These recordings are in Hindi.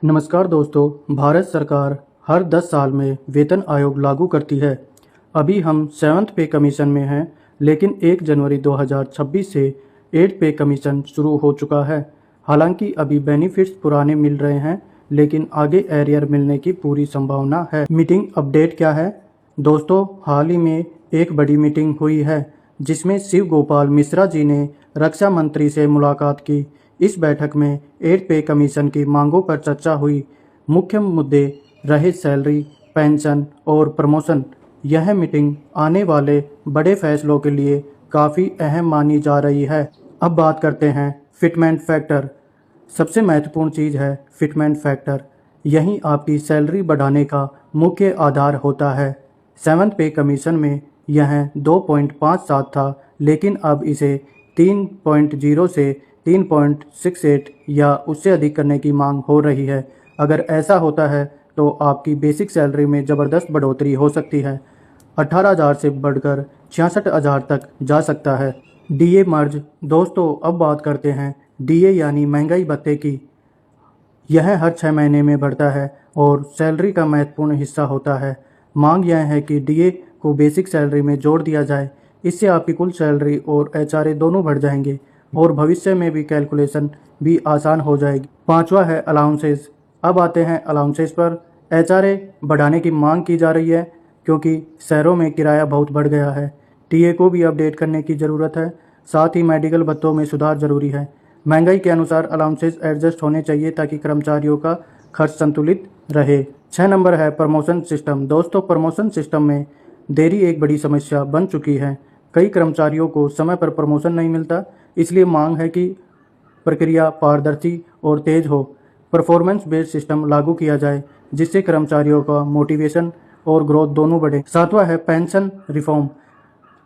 नमस्कार दोस्तों, भारत सरकार हर 10 साल में वेतन आयोग लागू करती है। अभी हम 7th पे कमीशन में हैं, लेकिन 1 जनवरी 2026 से 8th पे कमीशन शुरू हो चुका है। हालांकि अभी बेनिफिट्स पुराने मिल रहे हैं, लेकिन आगे एरियर मिलने की पूरी संभावना है। मीटिंग अपडेट क्या है दोस्तों? हाल ही में एक बड़ी मीटिंग हुई है, जिसमें शिव गोपाल मिश्रा जी ने रक्षा मंत्री से मुलाकात की। इस बैठक में 8th पे कमीशन की मांगों पर चर्चा हुई। मुख्य मुद्दे रहे सैलरी, पेंशन और प्रमोशन। यह मीटिंग आने वाले बड़े फैसलों के लिए काफ़ी अहम मानी जा रही है। अब बात करते हैं फिटमेंट फैक्टर। सबसे महत्वपूर्ण चीज़ है फिटमेंट फैक्टर। यही आपकी सैलरी बढ़ाने का मुख्य आधार होता है। 7th पे कमीशन में यह 2.57 था, लेकिन अब इसे 3.0 से 3.68 या उससे अधिक करने की मांग हो रही है। अगर ऐसा होता है तो आपकी बेसिक सैलरी में ज़बरदस्त बढ़ोतरी हो सकती है। 18,000 से बढ़कर 66,000 तक जा सकता है। डीए मर्ज। दोस्तों, अब बात करते हैं डीए यानी महंगाई भत्ते की। यह हर 6 महीने में बढ़ता है और सैलरी का महत्वपूर्ण हिस्सा होता है। मांग यह है कि डीए को बेसिक सैलरी में जोड़ दिया जाए। इससे आपकी कुल सैलरी और एचआरए दोनों बढ़ जाएंगे और भविष्य में भी कैलकुलेशन भी आसान हो जाएगी। 5वां है अलाउंसेस। अब आते हैं अलाउंसेस पर। एचआरए बढ़ाने की मांग की जा रही है, क्योंकि शहरों में किराया बहुत बढ़ गया है। टीए को भी अपडेट करने की ज़रूरत है। साथ ही मेडिकल भत्तों में सुधार जरूरी है। महंगाई के अनुसार अलाउंसेस एडजस्ट होने चाहिए ताकि कर्मचारियों का खर्च संतुलित रहे। 6 नंबर है प्रमोशन सिस्टम। दोस्तों, प्रमोशन सिस्टम में देरी एक बड़ी समस्या बन चुकी है। कई कर्मचारियों को समय पर प्रमोशन नहीं मिलता, इसलिए मांग है कि प्रक्रिया पारदर्शी और तेज हो। परफॉर्मेंस बेस्ड सिस्टम लागू किया जाए, जिससे कर्मचारियों का मोटिवेशन और ग्रोथ दोनों बढ़े। 7वां है पेंशन रिफॉर्म।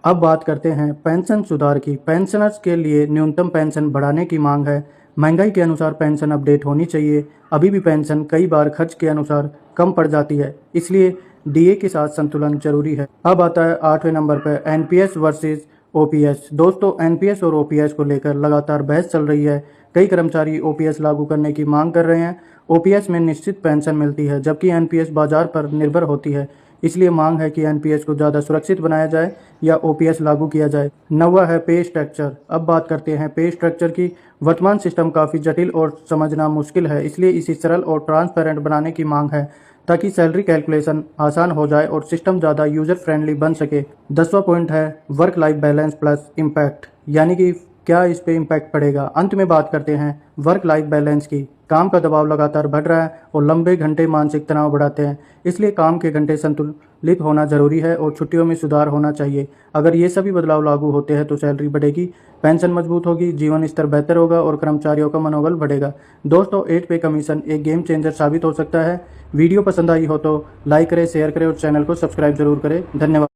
अब बात करते हैं पेंशन सुधार की। पेंशनर्स के लिए न्यूनतम पेंशन बढ़ाने की मांग है। महंगाई के अनुसार पेंशन अपडेट होनी चाहिए। अभी भी पेंशन कई बार खर्च के अनुसार कम पड़ जाती है, इसलिए डीए के साथ संतुलन जरूरी है। अब आता है 8वें नंबर पर एनपीएस वर्सेस ओपीएस। दोस्तों, एनपीएस और ओपीएस को लेकर लगातार बहस चल रही है। कई कर्मचारी ओपीएस लागू करने की मांग कर रहे हैं। ओपीएस में निश्चित पेंशन मिलती है, जबकि एनपीएस बाजार पर निर्भर होती है। इसलिए मांग है कि एनपीएस को ज़्यादा सुरक्षित बनाया जाए या ओपीएस लागू किया जाए। 9वां है पे स्ट्रक्चर। अब बात करते हैं पे स्ट्रक्चर की। वर्तमान सिस्टम काफ़ी जटिल और समझना मुश्किल है, इसलिए इसे सरल और ट्रांसपेरेंट बनाने की मांग है, ताकि सैलरी कैलकुलेशन आसान हो जाए और सिस्टम ज़्यादा यूजर फ्रेंडली बन सके। 10वां पॉइंट है work life balance plus impact, यानी कि क्या इस पे इम्पैक्ट पड़ेगा। अंत में बात करते हैं वर्क लाइफ बैलेंस की। काम का दबाव लगातार बढ़ रहा है और लंबे घंटे मानसिक तनाव बढ़ाते हैं, इसलिए काम के घंटे संतुलित होना जरूरी है और छुट्टियों में सुधार होना चाहिए। अगर ये सभी बदलाव लागू होते हैं तो सैलरी बढ़ेगी, पेंशन मजबूत होगी, जीवन स्तर बेहतर होगा और कर्मचारियों का मनोबल बढ़ेगा। दोस्तों, 8 पे कमीशन एक गेम चेंजर साबित हो सकता है। वीडियो पसंद आई हो तो लाइक करें, शेयर करें और चैनल को सब्सक्राइब जरूर करें। धन्यवाद।